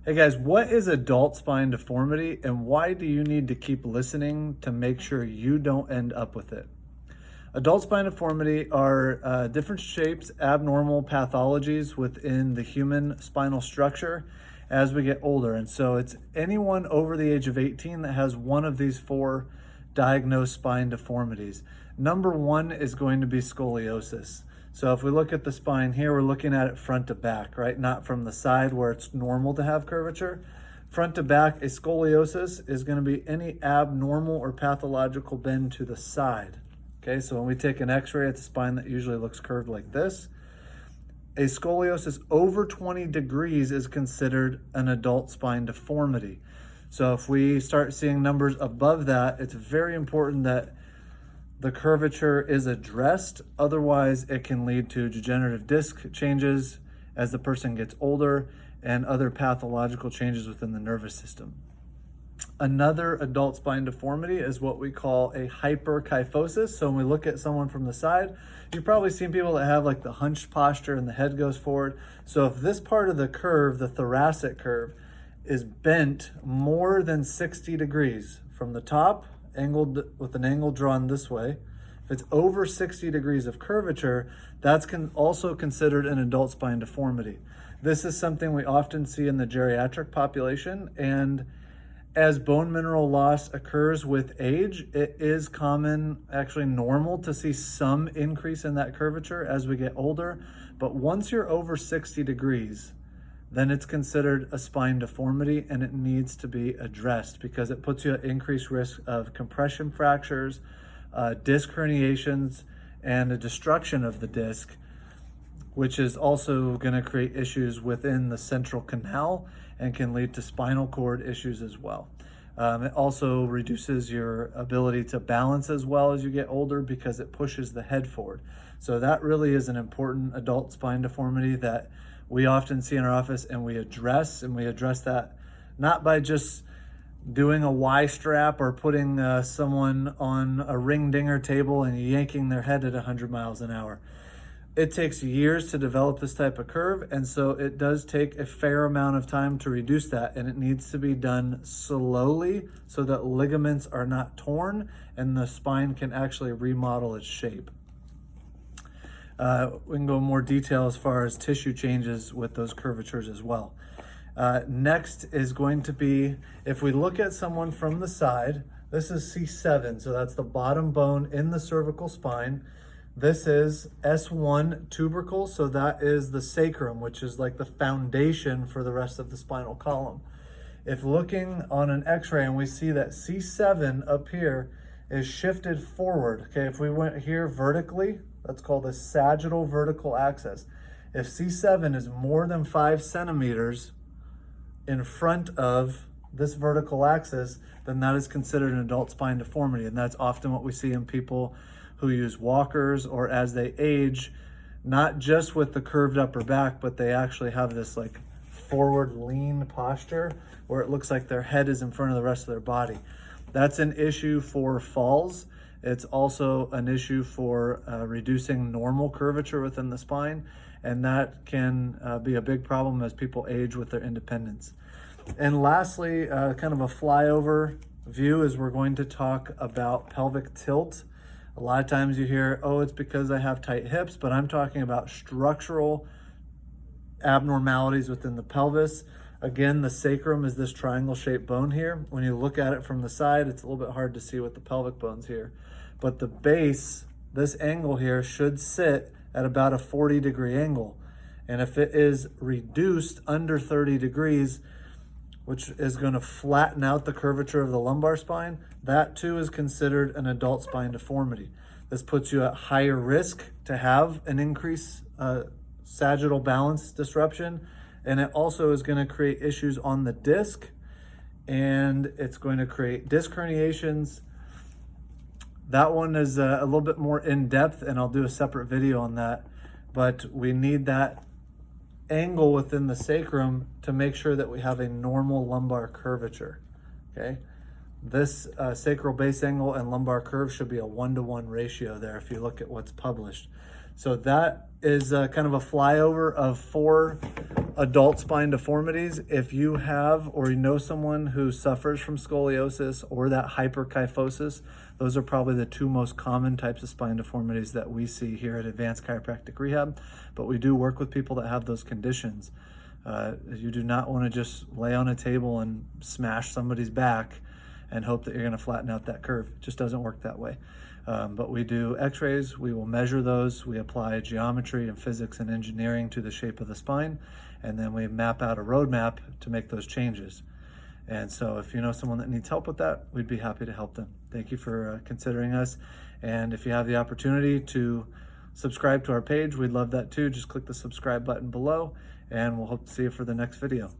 Hey guys, what is adult spine deformity and why do you need to keep listening to make sure you don't end up with it? Adult spine deformity are different shapes, abnormal pathologies within the human spinal structure as we get older. And so it's anyone over the age of 18 that has one of these four diagnosed spine deformities. Number one is going to be scoliosis. So if we look at the spine here, we're looking at it front to back, right? Not from the side where it's normal to have curvature. Front to back, a scoliosis is going to be any abnormal or pathological bend to the side. Okay, so when we take an x-ray at the spine that usually looks curved like this, a scoliosis over 20 degrees is considered an adult spine deformity. So if we start seeing numbers above that, it's very important that the curvature is addressed. Otherwise, it can lead to degenerative disc changes as the person gets older and other pathological changes within the nervous system. Another adult spine deformity is what we call a hyperkyphosis. So when we look at someone from the side, you've probably seen people that have like the hunched posture and the head goes forward. So if this part of the curve, the thoracic curve, is bent more than 60 degrees from the top, angled with an angle drawn this way, if it's over 60 degrees of curvature, that's also considered an adult spine deformity. This is something we often see in the geriatric population, and as bone mineral loss occurs with age, it is common, actually normal, to see some increase in that curvature as we get older. But once you're over 60 degrees, then it's considered a spine deformity and it needs to be addressed because it puts you at increased risk of compression fractures, disc herniations, and a destruction of the disc, which is also going to create issues within the central canal and can lead to spinal cord issues as well. It also reduces your ability to balance as well as you get older because it pushes the head forward. So that really is an important adult spine deformity that we often see in our office and we address that not by just doing a Y strap or putting someone on a ring dinger table and yanking their head at 100 miles an hour. It takes years to develop this type of curve, and so it does take a fair amount of time to reduce that, and it needs to be done slowly so that ligaments are not torn and the spine can actually remodel its shape. We can go in more detail as far as tissue changes with those curvatures as well. Next is going to be, if we look at someone from the side, this is C7, so that's the bottom bone in the cervical spine. This is S1 tubercle, so that is the sacrum, which is like the foundation for the rest of the spinal column. If looking on an x-ray and we see that C7 up here is shifted forward, okay, if we went here vertically, that's called a sagittal vertical axis. If C7 is more than 5 centimeters in front of this vertical axis, then that is considered an adult spine deformity. And that's often what we see in people who use walkers or as they age, not just with the curved upper back, but they actually have this like forward lean posture where it looks like their head is in front of the rest of their body. That's an issue for falls. It's also an issue for reducing normal curvature within the spine, and that can be a big problem as people age with their independence. And lastly, kind of a flyover view is we're going to talk about pelvic tilt. A lot of times you hear, oh, it's because I have tight hips, but I'm talking about structural abnormalities within the pelvis. Again, the sacrum is this triangle-shaped bone here. When you look at it from the side, it's a little bit hard to see with the pelvic bones here. But the base, this angle here, should sit at about a 40-degree angle. And if it is reduced under 30 degrees, which is going to flatten out the curvature of the lumbar spine, that too is considered an adult spine deformity. This puts you at higher risk to have an increased sagittal balance disruption, and it also is going to create issues on the disc, and it's going to create disc herniations. That one is a little bit more in-depth, and I'll do a separate video on that, but we need that angle within the sacrum to make sure that we have a normal lumbar curvature, okay? This sacral base angle and lumbar curve should be a 1-to-1 ratio there if you look at what's published. So that is kind of a flyover of 4 adult spine deformities. If you have or you know someone who suffers from scoliosis or that hyperkyphosis, those are probably the 2 most common types of spine deformities that we see here at Advanced Chiropractic Rehab. But we do work with people that have those conditions. You do not want to just lay on a table and smash somebody's back and hope that you're going to flatten out that curve. It just doesn't work that way. But we do x-rays, we will measure those, we apply geometry and physics and engineering to the shape of the spine, and then we map out a roadmap to make those changes. And so if you know someone that needs help with that, we'd be happy to help them. Thank you for considering us. And if you have the opportunity to subscribe to our page, we'd love that too. Just click the subscribe button below, and we'll hope to see you for the next video.